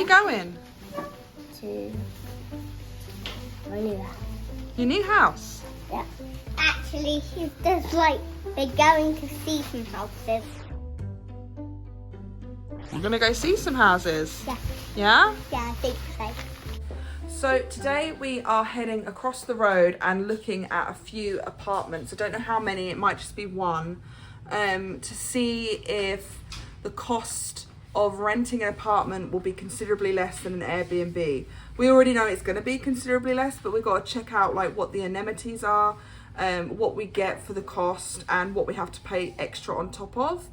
you going? To Manila. Your new house? Yeah. Actually, there's like, they're going to see some houses. We're gonna go see some houses. Yeah. Yeah? Yeah, I think so. So today we are heading across the road and looking at a few apartments. I don't know how many, it might just be one, to see if the cost of renting an apartment will be considerably less than an Airbnb. We already know it's going to be considerably less, but we've got to check out like what the amenities are, what we get for the cost, and what we have to pay extra on top of.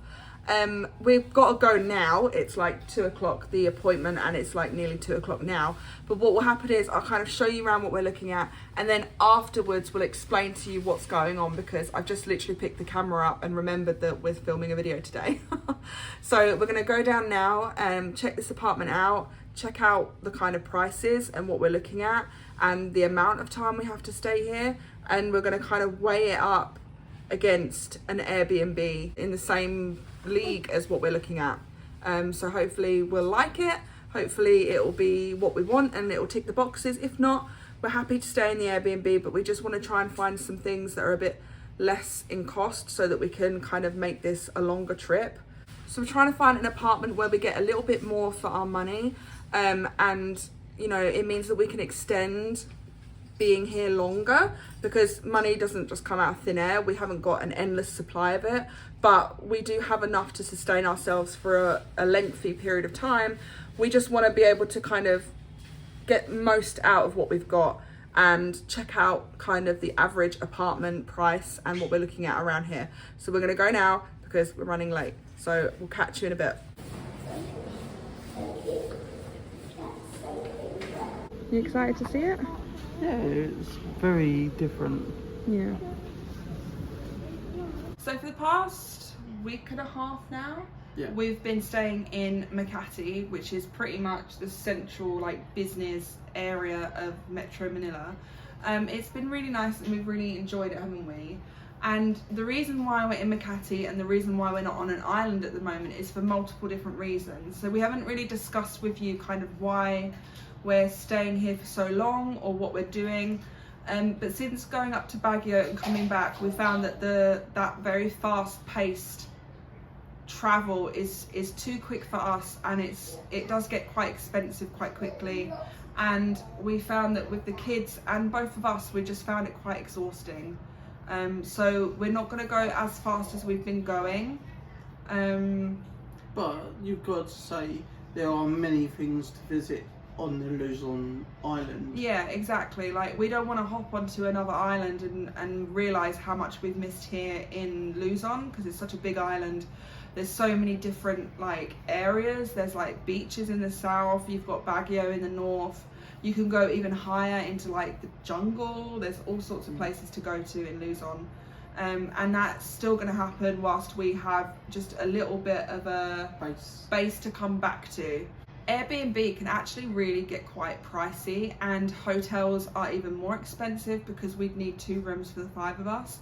We've got to go now. It's like 2 o'clock, the appointment, and it's like nearly 2 o'clock now. But what will happen is I'll kind of show you around what we're looking at, and then afterwards we'll explain to you what's going on, because I've just literally picked the camera up and remembered that we're filming a video today. So we're going to go down now and check this apartment out, check out the kind of prices and what we're looking at and the amount of time we have to stay here, and we're going to kind of weigh it up against an Airbnb in the same league as what we're looking at. So hopefully we'll like it, hopefully it will be what we want and it will tick the boxes. If not, we're happy to stay in the Airbnb, but we just want to try and find some things that are a bit less in cost so that we can kind of make this a longer trip. So we're trying to find an apartment where we get a little bit more for our money, and you know, it means that we can extend being here longer, because money doesn't just come out of thin air. We haven't got an endless supply of it, but we do have enough to sustain ourselves for a lengthy period of time. We just want to be able to kind of get most out of what we've got and check out kind of the average apartment price and what we're looking at around here. So we're going to go now because we're running late. So we'll catch you in a bit. You excited to see it? Yeah, it's very different. Yeah. So for the past week and a half now, we've been staying in Makati, which is pretty much the central like business area of Metro Manila. It's been really nice and we've really enjoyed it, haven't we? And the reason why we're in Makati and the reason why we're not on an island at the moment is for multiple different reasons. So we haven't really discussed with you kind of why we're staying here for so long or what we're doing, but since going up to Baguio and coming back, we found that that very fast-paced travel is too quick for us, and it does get quite expensive quite quickly, and we found that with the kids and both of us, we just found it quite exhausting. So we're not going to go as fast as we've been going, but you've got to say there are many things to visit on the Luzon island. Yeah, exactly. Like, we don't want to hop onto another island and realise how much we've missed here in Luzon, because it's such a big island. There's so many different like areas. There's like beaches in the south, you've got Baguio in the north, you can go even higher into like the jungle. There's all sorts of places to go to in Luzon, and that's still going to happen whilst we have just a little bit of a base to come back to. Airbnb can actually really get quite pricey, and hotels are even more expensive because we'd need 2 rooms for the 5 of us.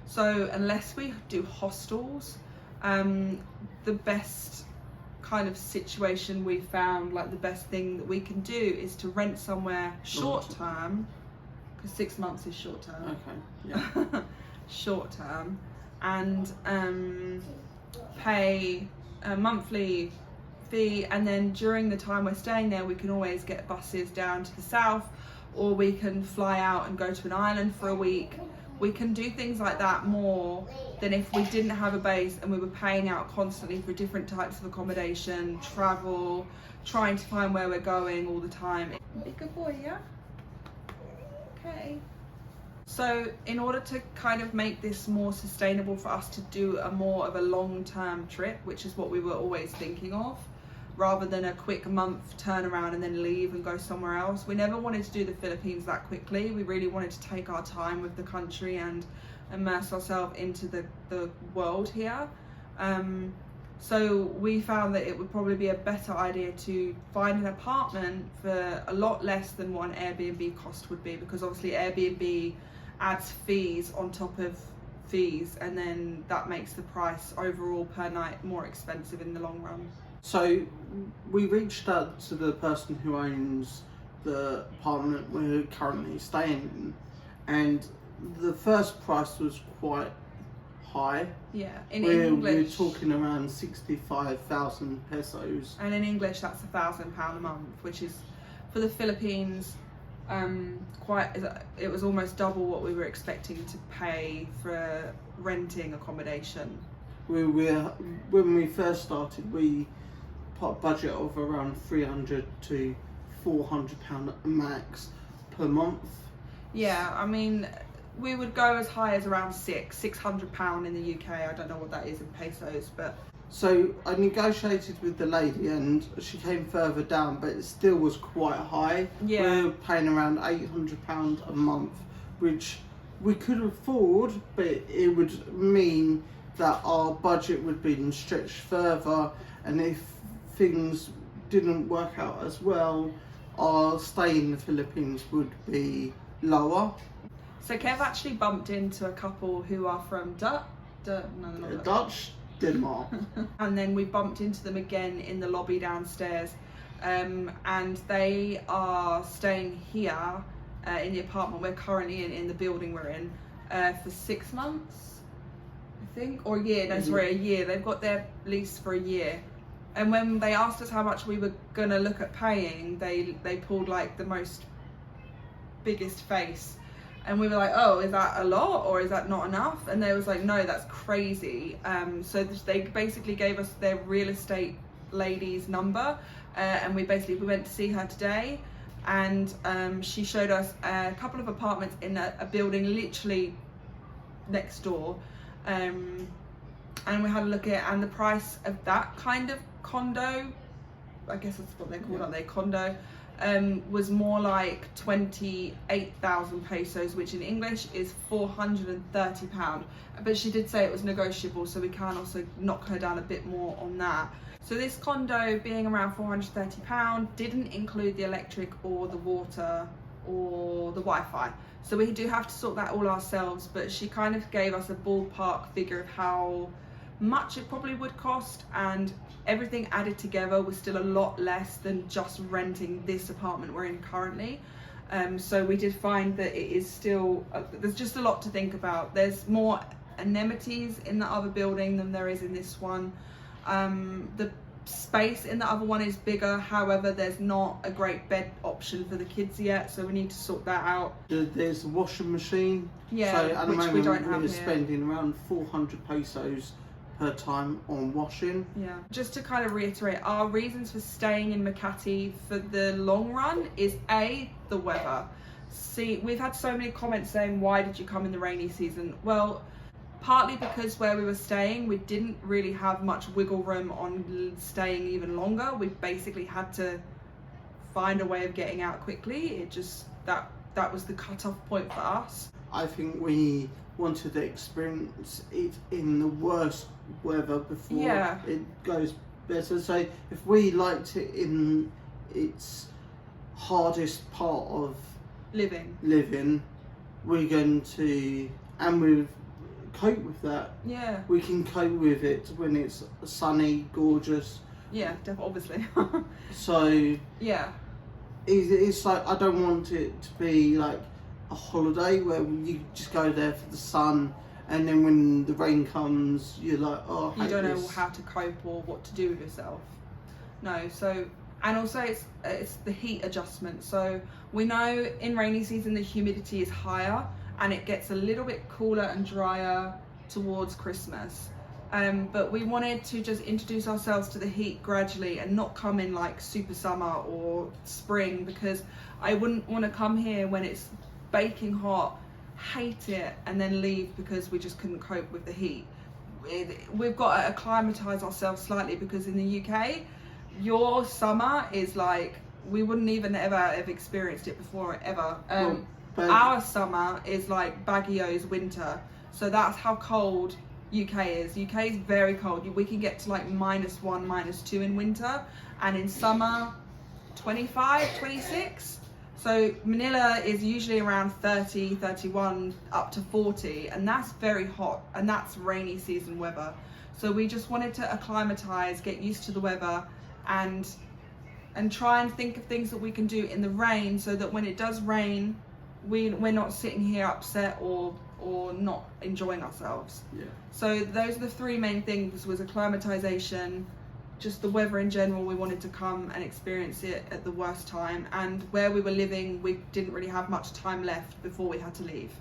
So unless we do hostels, the best kind of situation we found, like the best thing that we can do is to rent somewhere short term, because 6 months is short term. Okay, yeah. Short term, and pay a monthly fee, and then during the time we're staying there we can always get buses down to the south, or we can fly out and go to an island for a week. We can do things like that more than if we didn't have a base and we were paying out constantly for different types of accommodation, travel, trying to find where we're going all the time. Be a good boy, yeah? Okay. So in order to kind of make this more sustainable for us to do a more of a long-term trip, which is what we were always thinking of, rather than a quick month turnaround and then leave and go somewhere else. We never wanted to do the Philippines that quickly. We really wanted to take our time with the country and immerse ourselves into the world here. So we found that it would probably be a better idea to find an apartment for a lot less than what an Airbnb cost would be, because obviously Airbnb adds fees on top of fees, and then that makes the price overall per night more expensive in the long run. So we reached out to the person who owns the apartment we're currently staying in, and the first price was quite high. Yeah, We're English. talking around 65,000 pesos. And in English, that's £1,000 a month, which is for the Philippines. It was almost double what we were expecting to pay for renting accommodation. When we first started, we put a budget of around £300 to £400 max per month. Yeah, I mean, we would go as high as around £600 in the UK. I don't know what that is in pesos, but So I negotiated with the lady and she came further down, but it still was quite high. Yeah. We were paying around £800 a month, which we could afford, but it would mean that our budget would be stretched further, and if things didn't work out as well, our stay in the Philippines would be lower. So Kev actually bumped into a couple who are from Dutch, Denmark. And then we bumped into them again in the lobby downstairs, and they are staying here in the apartment we're currently in the building we're in, for 6 months, I think, or a year. No, sorry, a year. They've got their lease for a year. And when they asked us how much we were gonna look at paying, they pulled like the biggest face. And we were like, oh, is that a lot or is that not enough? And they was like, no, that's crazy. So they basically gave us their real estate lady's number, and we went to see her today, and she showed us a couple of apartments in a building literally next door, and we had a look at it, and the price of that kind of condo, I guess that's what they're called, aren't they? Condo. Was more like 28,000 pesos, which in English is £430. But she did say it was negotiable, so we can also knock her down a bit more on that. So this condo, being around £430, didn't include the electric or the water or the Wi-Fi. So we do have to sort that all ourselves, but she kind of gave us a ballpark figure of how much it probably would cost, and everything added together was still a lot less than just renting this apartment we're in currently. So we did find that it is still, there's just a lot to think about. There's more amenities in the other building than there is in this one. The space in the other one is bigger, however there's not a great bed option for the kids yet, so we need to sort that out. There's a washing machine, yeah, so at the moment we don't have we're here. spending around 400 pesos per time on washing. Yeah, just to kind of reiterate, our reasons for staying in Makati for the long run is A, the weather. See, we've had so many comments saying, why did you come in the rainy season? Well, partly because where we were staying, we didn't really have much wiggle room on staying even longer. We basically had to find a way of getting out quickly. It just, that was the cut-off point for us. I think we wanted to experience it in the worst weather before it goes better. So if we liked it in its hardest part of living, we're going to, and we've cope with that. Yeah. We can cope with it when it's sunny, gorgeous. Yeah, obviously. So yeah, it's like, I don't want it to be like a holiday where you just go there for the sun, and then when the rain comes you're like, oh, I hate you don't know this. how to cope or what to do with yourself. No, so, and also it's the heat adjustment. So we know in rainy season the humidity is higher and it gets a little bit cooler and drier towards Christmas. But we wanted to just introduce ourselves to the heat gradually and not come in like super summer or spring, because I wouldn't want to come here when it's baking hot, hate it, and then leave because we just couldn't cope with the heat. We've got to acclimatise ourselves slightly, because in the UK, your summer is like, we wouldn't even ever have experienced it before ever. Our summer is like Baguio's winter, so that's how cold UK is. UK is very cold. We can get to like -1, -2 in winter, and in summer 25, 26. So Manila is usually around 30, 31, up to 40, and that's very hot, and that's rainy season weather. So we just wanted to acclimatise, get used to the weather, and try and think of things that we can do in the rain, so that when it does rain, we're not sitting here upset or not enjoying ourselves. Yeah. So those are the three main things: was acclimatization, just the weather in general. We wanted to come and experience it at the worst time, and where we were living, we didn't really have much time left before we had to leave.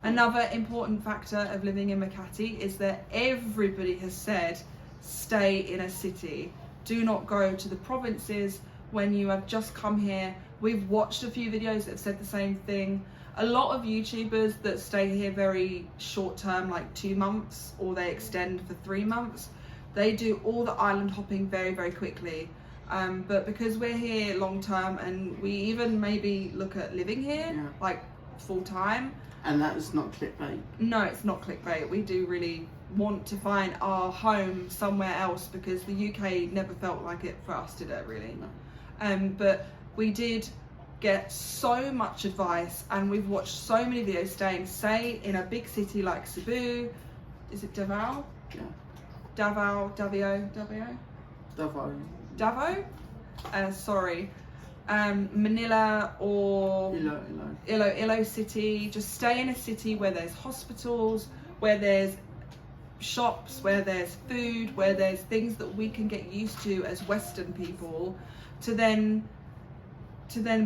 Another important factor of living in Makati is that everybody has said, stay in a city. Do not go to the provinces when you have just come here. We've watched a few videos that have said the same thing. A lot of YouTubers that stay here very short term, like 2 months, or they extend for 3 months, they do all the island hopping very, very quickly. But because we're here long term, and we even maybe look at living here, like full time. And that is not clickbait. No, it's not clickbait. We do really want to find our home somewhere else, because the UK never felt like it for us, did it really? No. But we did get so much advice, and we've watched so many videos staying, say, in a big city like Cebu. Is it Davao? Yeah. Davao? Sorry. Manila or Ilo City. Just stay in a city where there's hospitals, where there's shops, where there's food, where there's things that we can get used to as Western people, to then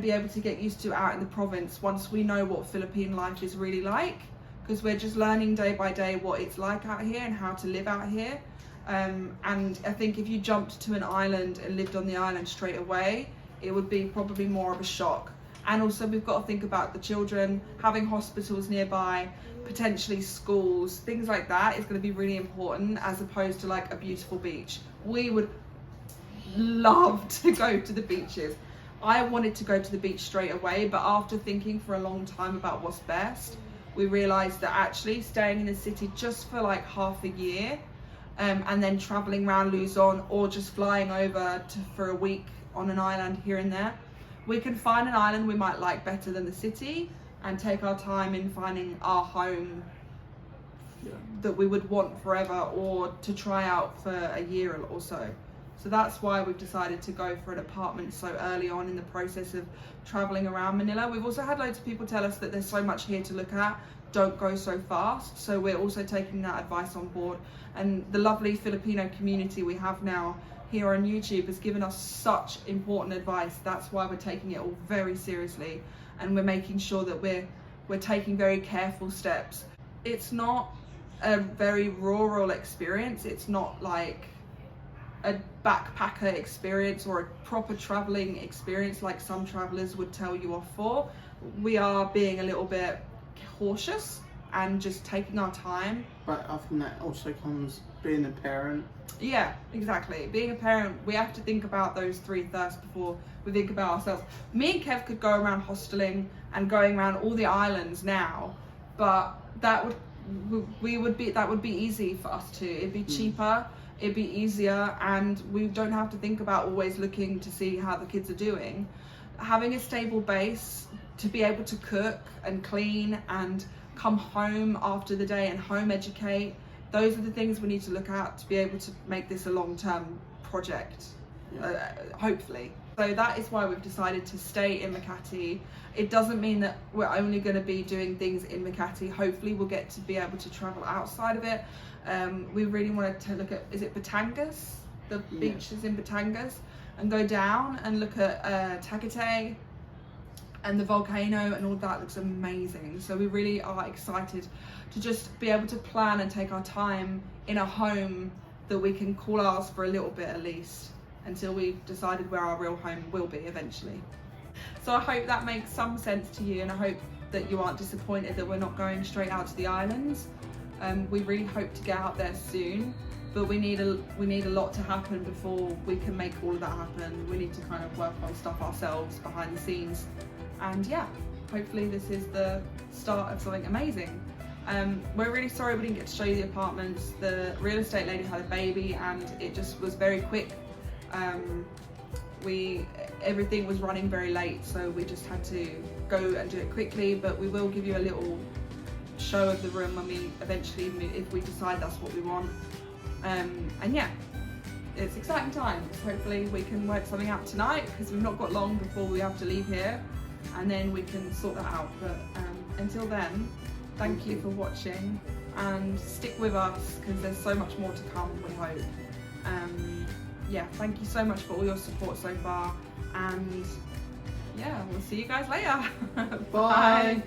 be able to get used to out in the province once we know what Philippine life is really like, because we're just learning day by day what it's like out here and how to live out here. And I think if you jumped to an island and lived on the island straight away, it would be probably more of a shock. And also we've got to think about the children, having hospitals nearby, potentially schools, things like that is going to be really important, as opposed to like a beautiful beach. We would love to go to the beaches. I wanted to go to the beach straight away, but after thinking for a long time about what's best, we realised that actually staying in the city just for like half a year, and then travelling around Luzon, or just flying over for a week on an island here and there, we can find an island we might like better than the city, and take our time in finding our home that we would want forever, or to try out for a year or so. So that's why we've decided to go for an apartment so early on in the process of travelling around Manila. We've also had loads of people tell us that there's so much here to look at, don't go so fast. So we're also taking that advice on board. And the lovely Filipino community we have now here on YouTube has given us such important advice. That's why we're taking it all very seriously, and we're making sure that we're taking very careful steps. It's not a very rural experience. It's not like a backpacker experience or a proper traveling experience like some travelers would tell you off for. We are being a little bit cautious and just taking our time. But I think that also comes being a parent. Yeah, exactly. Being a parent, we have to think about those three first before we think about ourselves. Me and Kev could go around hosteling and going around all the islands now, but that would be easy for us to. It'd be cheaper, it'd be easier, and we don't have to think about always looking to see how the kids are doing. Having a stable base to be able to cook and clean and come home after the day and home educate, those are the things we need to look at to be able to make this a long-term project, hopefully. So that is why we've decided to stay in Makati. It doesn't mean that we're only going to be doing things in Makati. Hopefully we'll get to be able to travel outside of it. We really wanted to look at, is it Batangas? The beaches in Batangas, and go down and look at Tagaytay and the volcano, and all that looks amazing. So we really are excited to just be able to plan and take our time in a home that we can call ours for a little bit at least, until we've decided where our real home will be eventually. So I hope that makes some sense to you, and I hope that you aren't disappointed that we're not going straight out to the islands. We really hope to get out there soon, but we need a lot to happen before we can make all of that happen. We need to kind of work on stuff ourselves behind the scenes, and yeah, hopefully this is the start of something amazing. We're really sorry we didn't get to show you the apartments. The real estate lady had a baby and it just was very quick. everything was running very late, so we just had to go and do it quickly, but we will give you a little show of the room when we eventually move, if we decide that's what we want. And yeah, it's exciting times. Hopefully we can work something out tonight, because we've not got long before we have to leave here, and then we can sort that out. But until then, thank you for watching, and stick with us because there's so much more to come, we hope. Yeah, thank you so much for all your support so far, and yeah, we'll see you guys later. Bye.